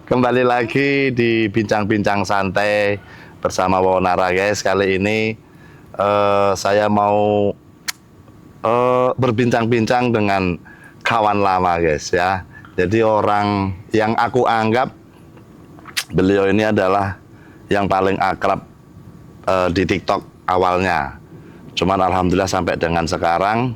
Kembali lagi di bincang-bincang santai bersama Wonara guys. Kali ini saya mau berbincang-bincang dengan kawan lama guys ya. Jadi orang yang aku anggap beliau ini adalah yang paling akrab di TikTok awalnya. Cuman alhamdulillah sampai dengan sekarang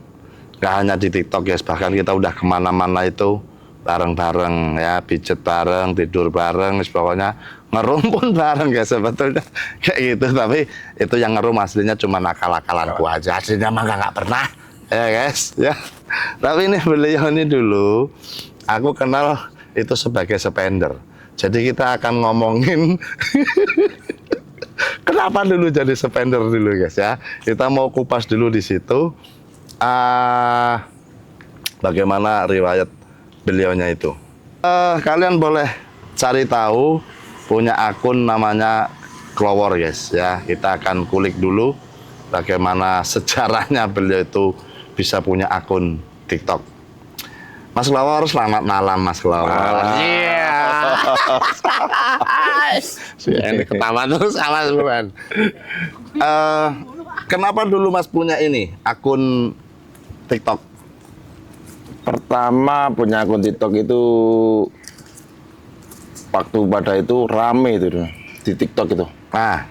gak hanya di TikTok guys, bahkan kita udah kemana-mana itu bareng-bareng ya, pijet bareng, tidur bareng, pokoknya ngerum pun bareng guys sebetulnya kayak gitu. Tapi itu yang ngerum aslinya cuma nakal-nakalanku aja, aslinya mah nggak pernah ya guys ya. Tapi ini beliau ini dulu aku kenal itu sebagai spender. Jadi kita akan ngomongin kenapa dulu jadi spender dulu guys ya. Kita mau kupas dulu di situ bagaimana riwayat beliaunya itu. Kalian boleh cari tahu, punya akun namanya Klower guys ya. Kita akan kulik dulu bagaimana sejarahnya beliau itu bisa punya akun TikTok. Mas Klower, selamat malam Mas Klower. Iya. Ini ketawa terus sama duluan. Kenapa dulu Mas punya ini akun TikTok? Pertama punya akun TikTok itu waktu pada itu rame itu di TikTok itu. Nah,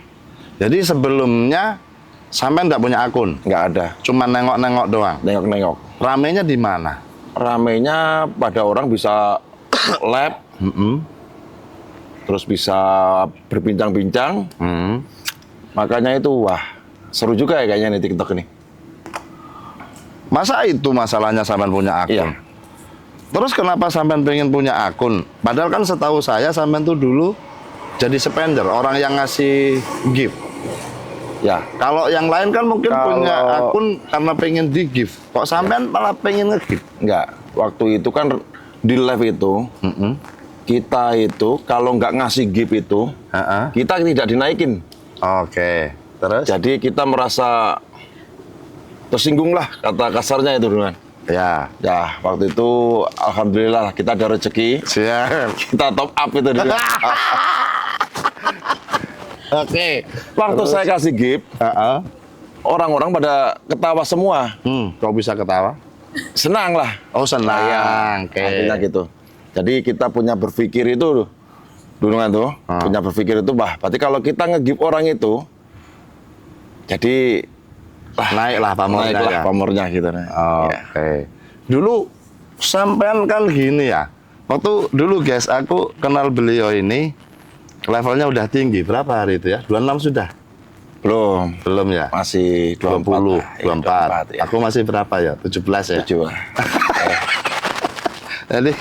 jadi sebelumnya sampai nggak punya akun? Nggak ada. Cuma nengok-nengok doang? Nengok-nengok. Ramenya di mana? Ramenya pada orang bisa live, terus bisa berbincang-bincang. Makanya itu wah seru juga ya kayaknya nih TikTok ini. Masa itu masalahnya sampean punya akun? Iya. Terus kenapa sampean pengen punya akun? Padahal kan setahu saya sampean tuh dulu jadi spender, orang yang ngasih gift. Ya. Kalau yang lain kan mungkin punya akun karena pengen di gift. Kok sampean malah pengen nge-gift? Enggak. Waktu itu kan di live itu, kita itu kalau nggak ngasih gift itu, kita tidak dinaikin. Oke. Terus? Jadi kita merasa tersinggung lah kata kasarnya itu kan. Ya. Ya waktu itu alhamdulillah kita ada rezeki. Siap. Kita top up itu dulu. Oke. Waktu saya kasih gift, orang-orang pada ketawa semua. Kok bisa ketawa? Senang lah. Oh senang. Ya, Oke. akhirnya gitu. Jadi kita punya berpikir itu dulu kan tuh, punya berpikir itu berarti kalau kita nge-gift orang itu, jadi naiklah pamornya. naiklah ya? pamornya gitu. Oke. Dulu sampean kan gini ya. Waktu dulu guys, aku kenal beliau ini levelnya udah tinggi. Berapa hari itu ya? 26 sudah? Belum ya? Masih 20, 24. Ya. Aku masih berapa ya? 17 ya? 7. Jadi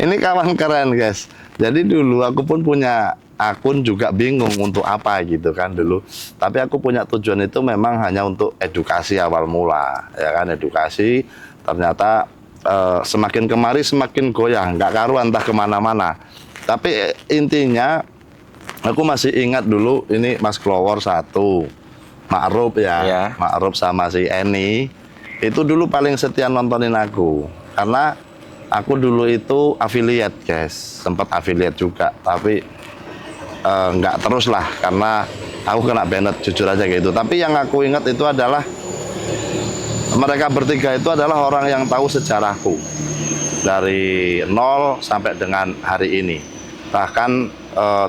ini kawan keren guys. Jadi dulu aku pun punya akun juga bingung untuk apa gitu kan dulu. Tapi aku punya tujuan itu memang hanya untuk edukasi awal mula. Ya kan, edukasi. Ternyata semakin kemari semakin goyah. Nggak karuan entah kemana-mana. Tapi intinya aku masih ingat dulu ini Mas Klower satu. Ma'ruf ya. Ma'ruf sama si Eni. Itu dulu paling setia nontonin aku. Karena aku dulu itu affiliate guys. Sempat affiliate juga. Tapi nggak terus lah karena aku kena banned jujur aja gitu. Tapi yang aku ingat itu adalah mereka bertiga itu adalah orang yang tahu sejarahku dari nol sampai dengan hari ini. Bahkan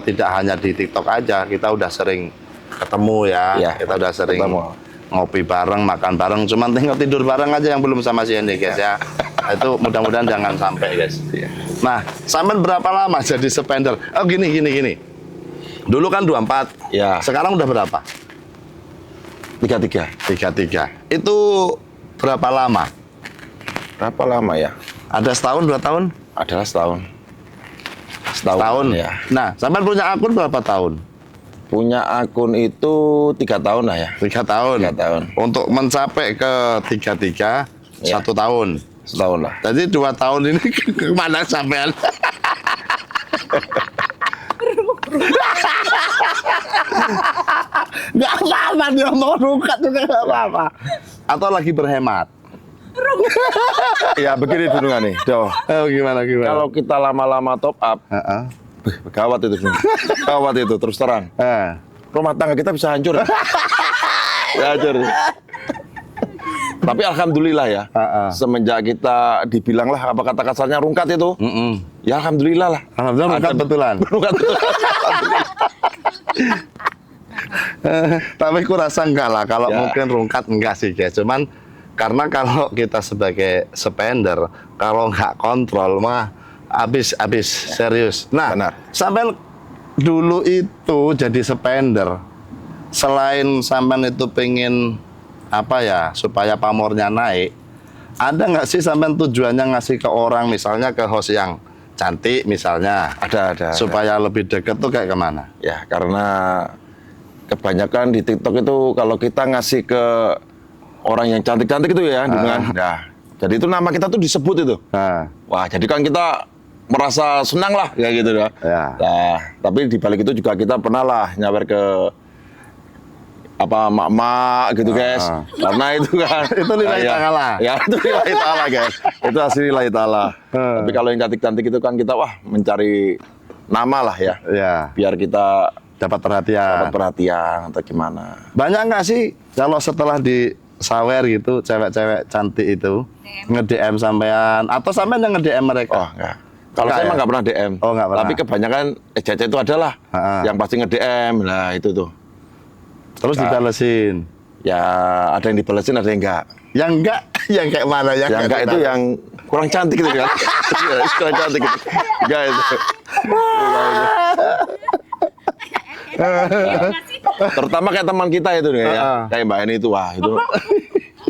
tidak hanya di TikTok aja, kita udah sering ketemu ya, kita udah sering ngopi bareng, makan bareng. Cuman tinggal tidur bareng aja yang belum sama si Eni guys ya. Itu mudah-mudahan jangan sampai guys. Nah, sampai berapa lama jadi spender? Oh gini. Dulu kan 24, Ya. Sekarang udah berapa? 33. 33. Itu berapa lama? Berapa lama ya? Ada setahun, 2 tahun? Adalah setahun. Setahun. Ya. Nah, sampai punya akun berapa tahun? Punya akun itu 3 tahun lah ya. 3 tahun. 3 tahun. Untuk mencapai ke 33, Ya. 1 tahun. Setahun lah. Jadi 2 tahun ini kemana sampean? Gak apa-apa dia mau rukat juga gak apa-apa. Atau lagi berhemat. Ya begini dulu nih. Gimana? Kalau kita lama-lama top up, Gawat itu. Gawat itu, terus terang. Rumah tangga kita bisa hancur. Ya, hancur. Tapi alhamdulillah ya, semenjak kita dibilang lah apa kata kasarnya rungkat itu, ya alhamdulillah lah. Alhamdulillah rungkat betulan. Rungkat betulan. Tapi aku rasa enggak lah, kalau mungkin rungkat enggak sih guys. Cuman karena kalau kita sebagai spender, kalau nggak kontrol mah habis serius. Nah, benar. sampai dulu itu jadi spender, selain sampean itu pengen apa ya supaya pamornya naik, ada nggak sih sampean tujuannya ngasih ke orang, misalnya ke host yang cantik misalnya, Ada. supaya lebih deket tuh kayak kemana? Ya, karena kebanyakan di TikTok itu kalau kita ngasih ke orang yang cantik-cantik itu ya, dengan jadi itu nama kita tuh disebut itu. Wah, jadi kan kita merasa senang lah, ya gitu ya. Nah, tapi di balik itu juga kita pernah lah nyawer ke apa mak-mak gitu guys, karena itu kan itu lillahi ta'ala. Ya itu lillahi ta'ala guys, itu asli lillahi ta'ala. Tapi kalau yang cantik-cantik itu kan kita mencari nama lah ya, biar kita dapat perhatian atau gimana. Banyak nggak sih kalau setelah di sawer gitu cewek-cewek cantik itu nge-DM sampean atau sampean yang nge-DM mereka? Oh enggak. Kalau saya emang nggak pernah DM. Oh, nggak pernah. Tapi kebanyakan cewek itu adalah yang pasti nge-DM. Nah, itu tuh. Terus dibalesin. Ya, ada yang dibalesin, ada yang enggak. Yang enggak, yang kayak mana? Yang enggak itu yang kurang cantik gitu kan. Kurang cantik gitu. Enggak itu. Terutama kayak teman kita itu nih ya. Kayak Mbak Eni itu, wah itu.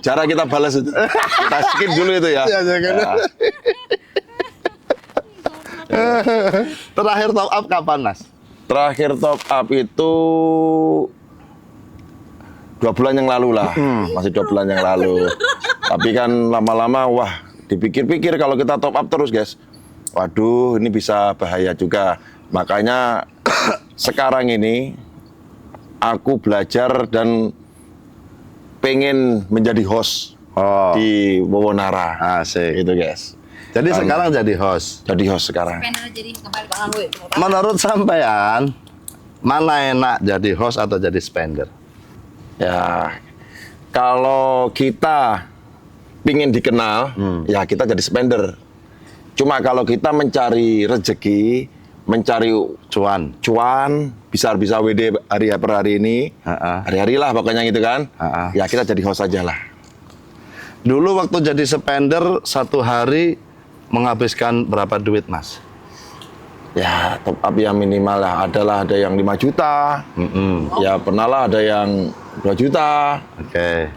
Cara kita balas itu. Kita skip dulu itu ya. Terakhir top up kapan, Mas? Terakhir top up itu 2 bulan yang lalu lah, masih 2 bulan yang lalu. Tapi kan lama-lama, wah dipikir-pikir kalau kita top up terus guys, waduh ini bisa bahaya juga. Makanya sekarang ini aku belajar dan pengen menjadi host di Wowonara. Asik. Itu guys. Jadi sekarang jadi host. Jadi host sekarang. Menurut sampean, mana enak jadi host atau jadi spender? Ya, kalau kita pingin dikenal, ya kita jadi spender. Cuma kalau kita mencari rezeki, mencari cuan bisa WD hari per hari ini, hari-hari lah pokoknya gitu kan. Ya kita jadi host aja lah. Dulu waktu jadi spender satu hari menghabiskan berapa duit, Mas? Ya top up yang minimal lah, ada yang 5 juta, ya pernah lah ada yang 2 juta.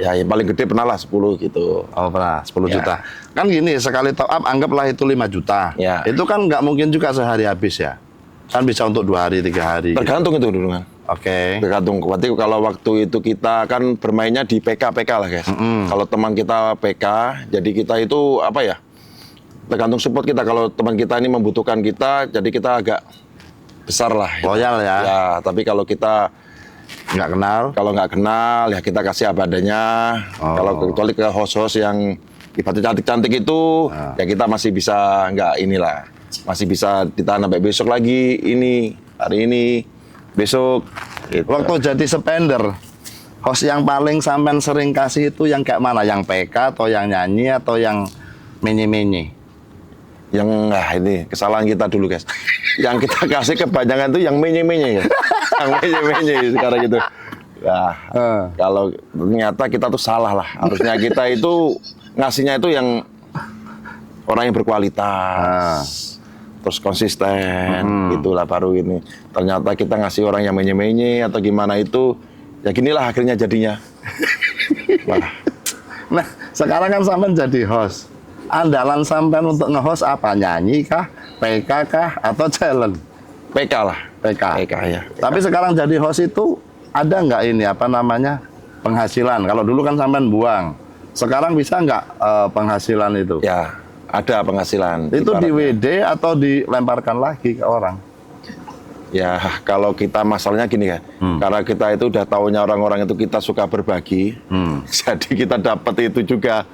Ya yang paling gede pernah lah 10 gitu. Oh pernah 10 juta. Kan gini, sekali top up anggaplah itu 5 juta. Itu kan nggak mungkin juga sehari habis ya. Kan bisa untuk 2 hari, 3 hari. Tergantung itu dulu kan. Tergantung. Berarti kalau waktu itu kita kan bermainnya di PK lah guys. Kalau teman kita PK, jadi kita itu apa ya? Tergantung support kita. Kalau teman kita ini membutuhkan kita, jadi kita agak besar lah. Loyal ya. Ya, tapi kalau kita kalau nggak kenal, ya kita kasih apa adanya. Kalau kecuali ke host-host yang ibaratnya cantik-cantik itu, ya kita masih bisa masih bisa ditahan sampai besok lagi, hari ini, besok. Gitu. Waktu jadi spender, host yang paling sampean sering kasih itu yang kayak mana? Yang PK atau yang nyanyi atau yang menye-menye? Ini kesalahan kita dulu guys. Yang kita kasih kebanyakan tuh yang menye-menye ya. Yang menye-menye sekarang gitu. Nah, kalau ternyata kita tuh salah lah. Harusnya kita itu ngasihnya itu yang orang yang berkualitas. Terus konsisten, itulah baru ini. Ternyata kita ngasih orang yang menye-menye atau gimana itu, ya ginilah akhirnya jadinya. Nah, sekarang kan sampean jadi host. Andalan sampean untuk nge-host apa? Nyanyi kah? PK kah? Atau challenge? PK lah. PK ya. Tapi sekarang jadi host itu ada nggak ini apa namanya penghasilan? Kalau dulu kan sampean buang. Sekarang bisa nggak penghasilan itu? Ya, ada penghasilan. Itu di WD atau dilemparkan lagi ke orang? Ya, kalau kita masalahnya gini kan. Karena kita itu udah taunya orang-orang itu kita suka berbagi. Jadi kita dapat itu juga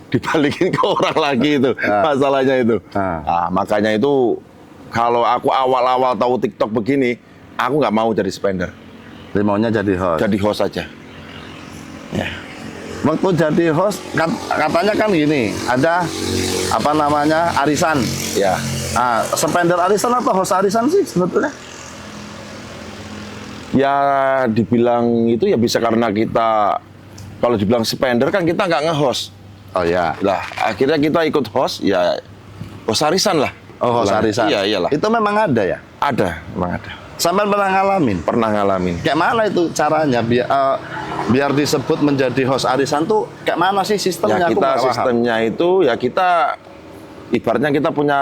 dibalikin ke orang lagi itu masalahnya itu. Nah, makanya itu kalau aku awal-awal tahu TikTok begini, aku nggak mau jadi spender. Jadi maunya jadi host. Jadi host aja. Ya. Waktu jadi host, katanya kan gini, ada apa namanya arisan. Ya. Ah, spender arisan atau host arisan sih sebetulnya? Ya dibilang itu ya bisa karena kita, kalau dibilang spender kan kita nggak nge-host. Oh ya. Lah akhirnya kita ikut host, ya host arisan lah. Oh, host arisan. Iya, iyalah. Itu memang ada ya? Ada, memang ada. Sampai pernah ngalamin? Pernah ngalamin. Kayak mana itu caranya biar disebut menjadi host arisan tuh kayak mana sih sistemnya? Ya Aku kita nggak paham. sistemnya itu ya kita ibaratnya kita punya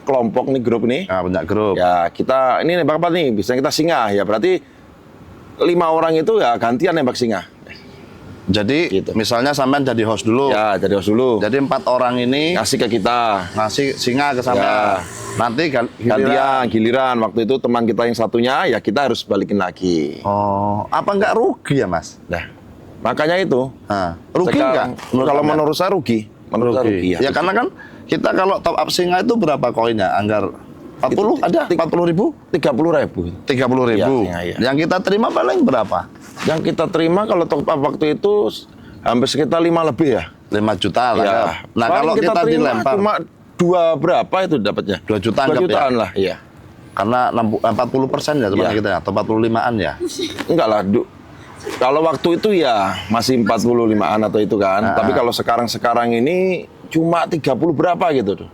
kelompok nih, grup nih. Nah, punya grup. Ya kita ini nembak apa nih? Bisa kita singa ya berarti 5 orang itu ya gantian nembak singa. Jadi Gitu. misalnya sampean jadi host dulu. Ya jadi host dulu. Jadi 4 orang ini Ngasih ke kita. ngasih singa ke sampean. Ya. Nanti Gantian, giliran. Waktu itu teman kita yang satunya ya kita harus balikin lagi. Oh, apa nggak rugi ya, Mas? Nah, makanya itu. Nah, rugi Sekarang, nggak? Kalau menurut saya rugi. Menurut saya rugi Ya karena kan kita kalau top up singa itu berapa koinnya? Anggar 40 ada? 40.000? 30.000. 30.000. Ya, iya. Yang kita terima paling berapa? Yang kita terima kalau top up waktu itu hampir sekitar 5 lebih ya. 5 juta lah. Ya. Nah, Paling kalau kita terima dilempar cuma 2 berapa itu dapatnya? 2 juta 2 anggap jutaan ya? lah, iya. Karena 40% ya sebenarnya Iya. kita atau 45-an ya. Enggak lah, kalau waktu itu ya masih 45-an atau itu kan. Tapi kalau sekarang ini cuma 30 berapa gitu tuh.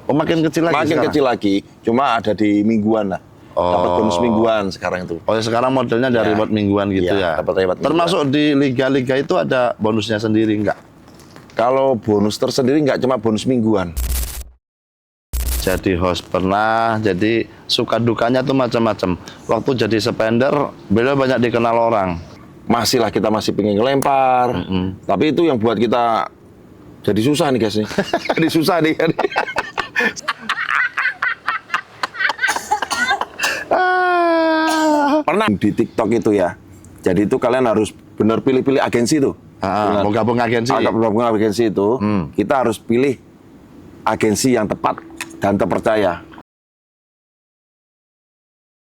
Oh, makin kecil lagi. Makin sekarang? kecil lagi, cuma ada di mingguan lah. Oh. Dapat bonus mingguan sekarang itu. Oh, ya sekarang modelnya dari Ya. reward mingguan gitu Ya, ya. dapat reward Termasuk di liga-liga itu ada bonusnya sendiri enggak? Kalau bonus tersendiri nggak cuma bonus mingguan. Jadi host pernah, jadi suka dukanya tuh macam-macam. Waktu jadi spender, beliau banyak dikenal orang. Masih lah kita masih pengen ngelempar. Tapi itu yang buat kita jadi susah nih guys nih. Jadi susah nih. Pernah di TikTok itu ya. Jadi itu kalian harus benar pilih-pilih agensi tuh. Ah, mau gabung agensi. Gabung agensi itu, kita harus pilih agensi yang tepat dan terpercaya.